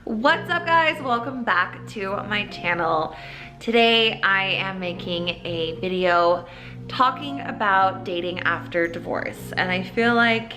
What's up guys? Welcome back to my channel. Today I am making a video talking about dating after divorce, and I feel like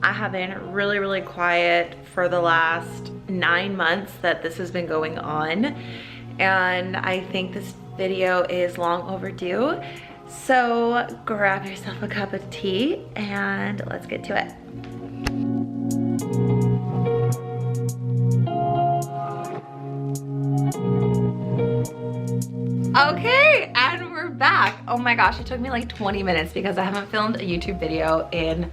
I have been really quiet for the last 9 months that this has been going on, and I think this video is long overdue. So grab yourself a cup of tea and let's get to it. Okay, and we're back. Oh my gosh, it took me like 20 minutes because I haven't filmed a YouTube video in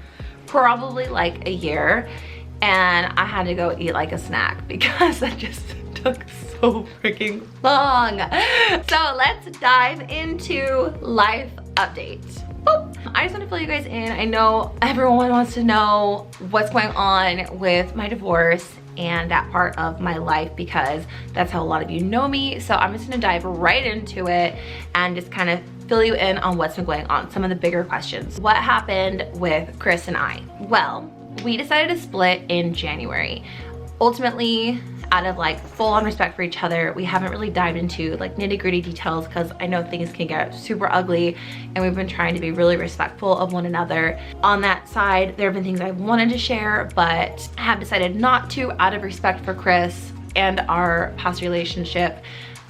probably like a year, and I had to go eat like a snack because that just took so freaking long. So let's dive into life updates. Boop. I just want to fill you guys in. I know everyone wants to know what's going on with my divorce and that part of my life because that's how a lot of you know me. So I'm just gonna dive right into it and just kind of fill you in on what's been going on, some of the bigger questions. What happened with Chris and I? Well, we decided to split in January. Ultimately, out of like full-on respect for each other, we haven't really dived into like nitty-gritty details because I know things can get super ugly, and we've been trying to be really respectful of one another. On that side, there have been things I wanted to share, but I have decided not to out of respect for Chris and our past relationship.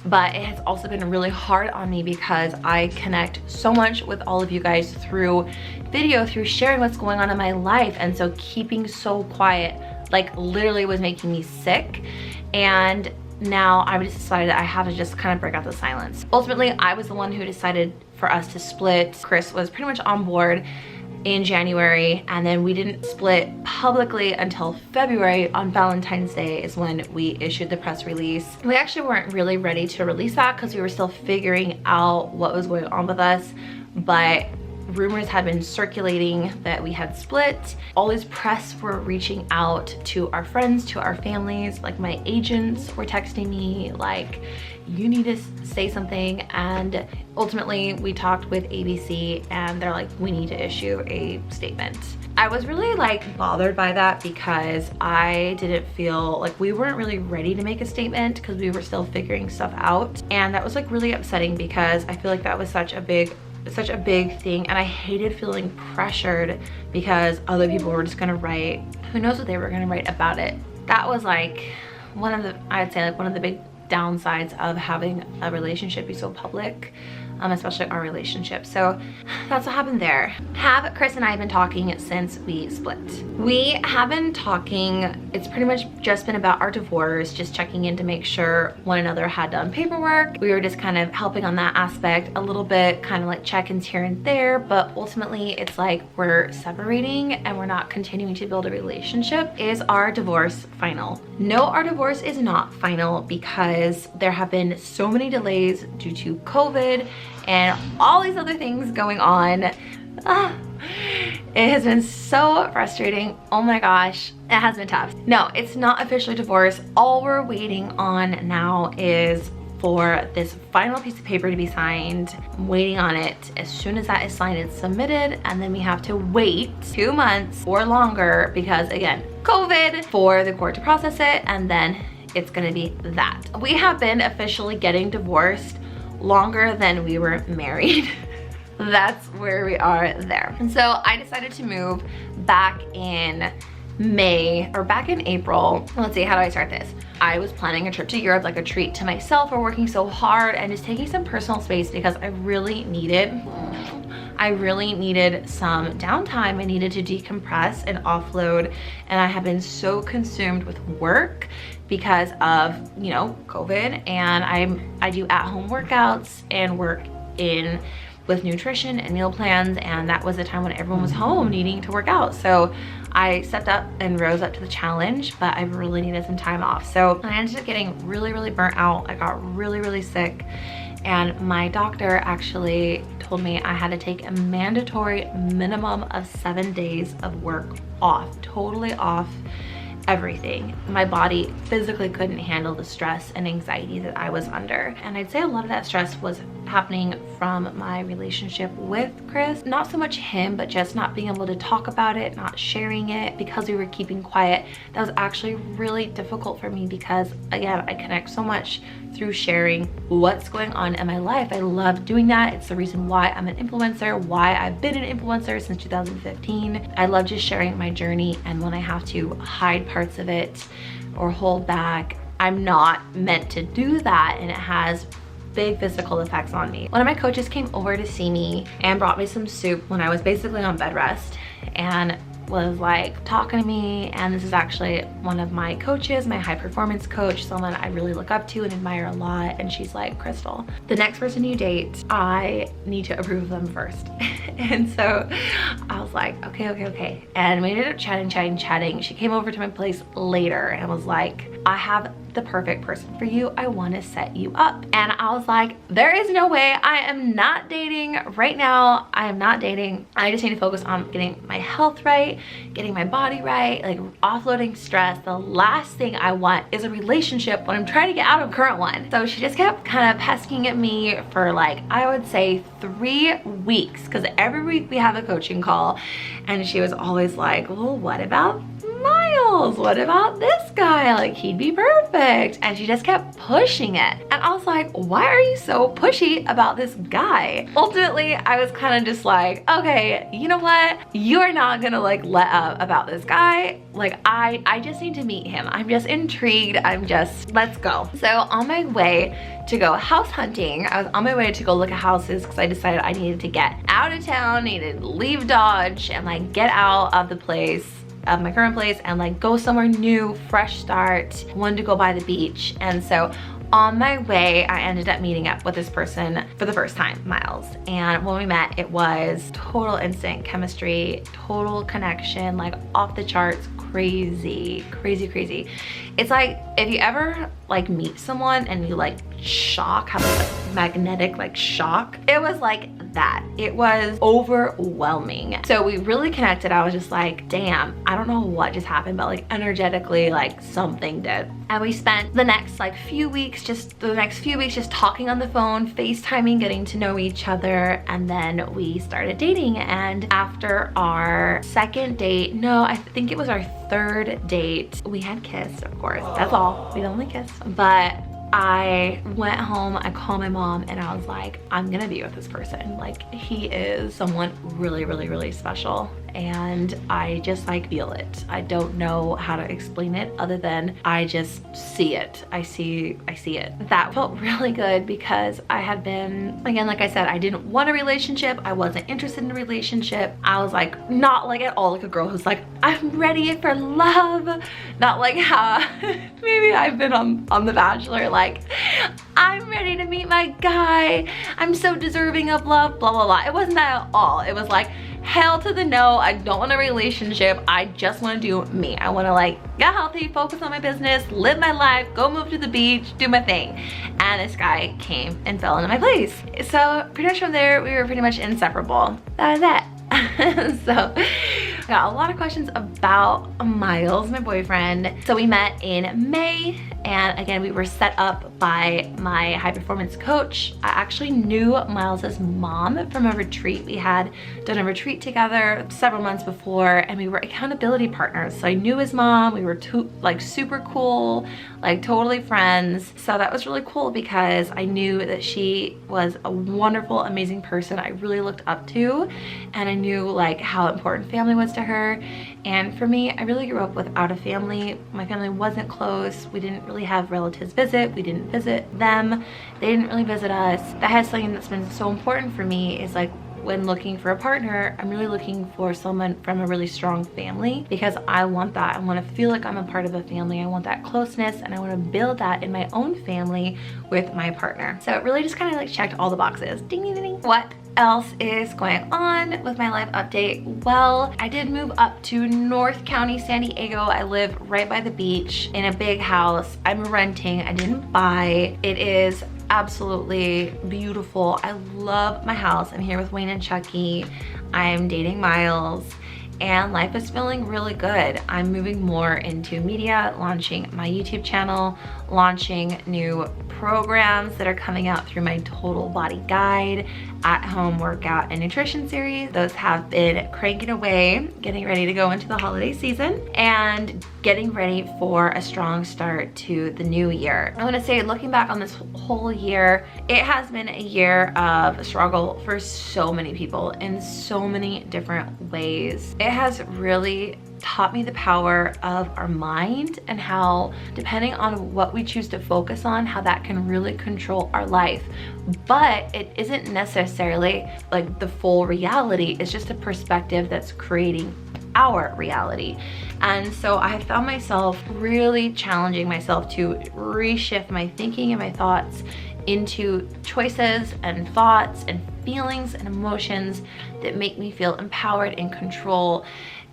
But it has also been really hard on me because I connect so much with all of you guys through video, through sharing what's going on in my life, and so keeping so quiet like literally was making me sick. And now I've just decided I have to just kind of break out the silence. Ultimately, I was the one who decided for us to split. Chris was pretty much on board in January, and then we didn't split publicly until February. On Valentine's Day is when we issued the press release. We actually weren't really ready to release that because we were still figuring out what was going on with us, but rumors had been circulating that we had split. All these press were reaching out to our friends, to our families, like my agents were texting me like, you need to say something. And ultimately we talked with ABC and they're like, we need to issue a statement. I was really like bothered by that because I didn't feel like we weren't really ready to make a statement because we were still figuring stuff out. And that was like really upsetting because I feel like that was such a big thing, and I hated feeling pressured because other people were just gonna write, who knows what they were gonna write about it. That was like one of the, I'd say like one of the big downsides of having a relationship be so public, especially our relationship. So that's what happened there. Have Chris and I been talking since we split? We have been talking, it's pretty much just been about our divorce, just checking in to make sure one another had done paperwork. We were just kind of helping on that aspect a little bit, kind of like check-ins here and there, but ultimately it's like we're separating and we're not continuing to build a relationship. Is our divorce final? No, our divorce is not final because there have been so many delays due to COVID and all these other things going on. It has been so frustrating. Oh my gosh, it has been tough. No, it's not officially divorced. All we're waiting on now is for this final piece of paper to be signed. I'm waiting on it. As soon as that is signed, it's submitted, and then we have to wait 2 months or longer because again, COVID, for the court to process it, and then it's gonna be that. We have been officially getting divorced longer than we were married. That's where we are there. And so I decided to move back in May, or back in April. Let's see, how do I start this? I was planning a trip to Europe, like a treat to myself for working so hard and just taking some personal space because I really needed some downtime. I needed to decompress and offload, and I have been so consumed with work because of, you know, COVID, and I do at-home workouts and work in with nutrition and meal plans, and that was the time when everyone was home needing to work out. So I stepped up and rose up to the challenge, but I really needed some time off. So I ended up getting really burnt out. I got really sick, and my doctor actually told me I had to take a mandatory minimum of 7 days of work off, totally off. everything. My body physically couldn't handle the stress and anxiety that I was under. And I'd say a lot of that stress was happening from my relationship with Chris. Not so much him, but just not being able to talk about it, not sharing it because we were keeping quiet. That was actually really difficult for me because, again, I connect so much through sharing what's going on in my life. I love doing that. It's the reason why I'm an influencer, why I've been an influencer since 2015. I love just sharing my journey, and when I have to hide parts of it or hold back, I'm not meant to do that, and it has big physical effects on me. One of my coaches came over to see me and brought me some soup when I was basically on bed rest, and was like talking to me. And this is actually one of my coaches, my high performance coach, someone I really look up to and admire a lot. And she's like, Krystal, the next person you date, I need to approve them first. And so I was like, okay. And we ended up chatting. She came over to my place later and was like, I have the perfect person for you. I want to set you up. And I was like, there is no way. I am not dating right now. I am not dating. I just need to focus on getting my health right, getting my body right, like offloading stress. The last thing I want is a relationship when I'm trying to get out of a current one. So she just kept kind of pesking at me for like, I would say 3 weeks, because every week we have a coaching call, and she was always like, well, what about Miles? What about this guy? Like, he'd be perfect. And she just kept pushing it. And I was like, why are you so pushy about this guy? Ultimately, I was kind of just like, okay, you know what? You're not gonna like let up about this guy. Like, I just need to meet him. I'm just intrigued. Let's go. So on my way to go house hunting, I was on my way to go look at houses because I decided I needed to get out of town, needed to leave Dodge and like get out of the place, of my current place, and like go somewhere new, fresh start. Wanted to go by the beach. And so on my way, I ended up meeting up with this person for the first time, Miles. And when we met, it was total instant chemistry, total connection, like off the charts, crazy. It's like if you ever like meet someone and you like have like magnetic like shock, it was like that. It was overwhelming. So we really connected. I was just like, damn, I don't know what just happened, but like energetically, like something did. And we spent the next few weeks just talking on the phone, FaceTiming, getting to know each other, and then we started dating. And after our second date, no, I think it was our third date, we had kissed, of course. That's all. We'd only kissed. But I went home, I called my mom, and I was like, I'm gonna be with this person. Like, he is someone really special. And I just like feel it. I don't know how to explain it other than I just see it. I see it. That felt really good because I had been, again, like I said, I didn't want a relationship. I wasn't interested in a relationship. I was like, not like at all like a girl who's like, I'm ready for love. Not like how maybe I've been on The Bachelor, like, I'm ready to meet my guy. I'm so deserving of love, blah, blah, blah. It wasn't that at all. It was like, hell to the no, I don't want a relationship. I just want to do me. I want to like get healthy, focus on my business, live my life, go move to the beach, do my thing. And this guy came and fell into my place. So pretty much from there, we were pretty much inseparable. That was it. So I got a lot of questions about Miles, my boyfriend. So we met in May, and again, we were set up by my high performance coach. I actually knew Miles's mom from a retreat. We had done a retreat together several months before, and we were accountability partners. So I knew his mom. We were like super cool, like totally friends. So that was really cool because I knew that she was a wonderful, amazing person I really looked up to, and I knew like how important family was to her. And for me, I really grew up without a family. My family wasn't close. We didn't really have relatives visit. We didn't visit them. They didn't really visit us. That has something that's been so important for me is like, when looking for a partner, I'm really looking for someone from a really strong family because I want that. I want to feel like I'm a part of a family. I want that closeness, and I want to build that in my own family with my partner. So it really just kind of like checked all the boxes. Ding, ding, ding. What else is going on with my life update? Well, I did move up to North County, San Diego. I live right by the beach in a big house. I'm renting. I didn't buy. It is absolutely beautiful. I love my house. I'm here with Wayne and Chucky. I'm dating Miles, and life is feeling really good. I'm moving more into media, launching my YouTube channel, launching new programs that are coming out through my Total Body Guide, at-home workout and nutrition series. Those have been cranking away, getting ready to go into the holiday season and getting ready for a strong start to the new year. I want to say, looking back on this whole year, it has been a year of struggle for so many people in so many different ways. It has really taught me the power of our mind and how, depending on what we choose to focus on, how that can really control our life. But it isn't necessarily like the full reality. It's just a perspective that's creating our reality. And so I found myself really challenging myself to reshift my thinking and my thoughts into choices and thoughts and feelings and emotions that make me feel empowered and control.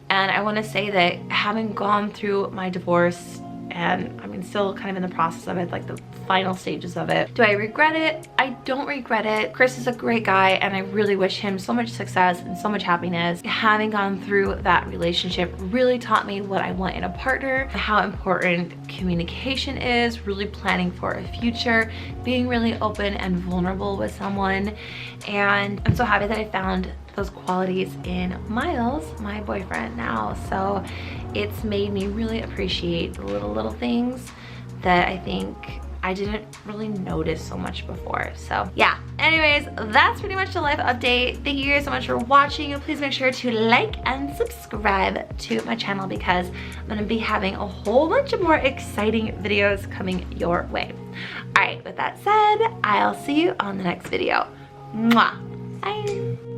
And I want to say that having gone through my divorce, and I mean still kind of in the process of it, like the final stages of it, do I regret it? I don't regret it. Chris is a great guy and I really wish him so much success and so much happiness. Having gone through that relationship really taught me what I want in a partner, how important communication is, really planning for a future, being really open and vulnerable with someone. And I'm so happy that I found those qualities in Miles, my boyfriend now. So it's made me really appreciate the little things that I think I didn't really notice so much before. So yeah, anyways, that's pretty much the life update. Thank you guys so much for watching. Please make sure to like and subscribe to my channel because I'm gonna be having a whole bunch of more exciting videos coming your way. All right, with that said, I'll see you on the next video. Mwah. Bye.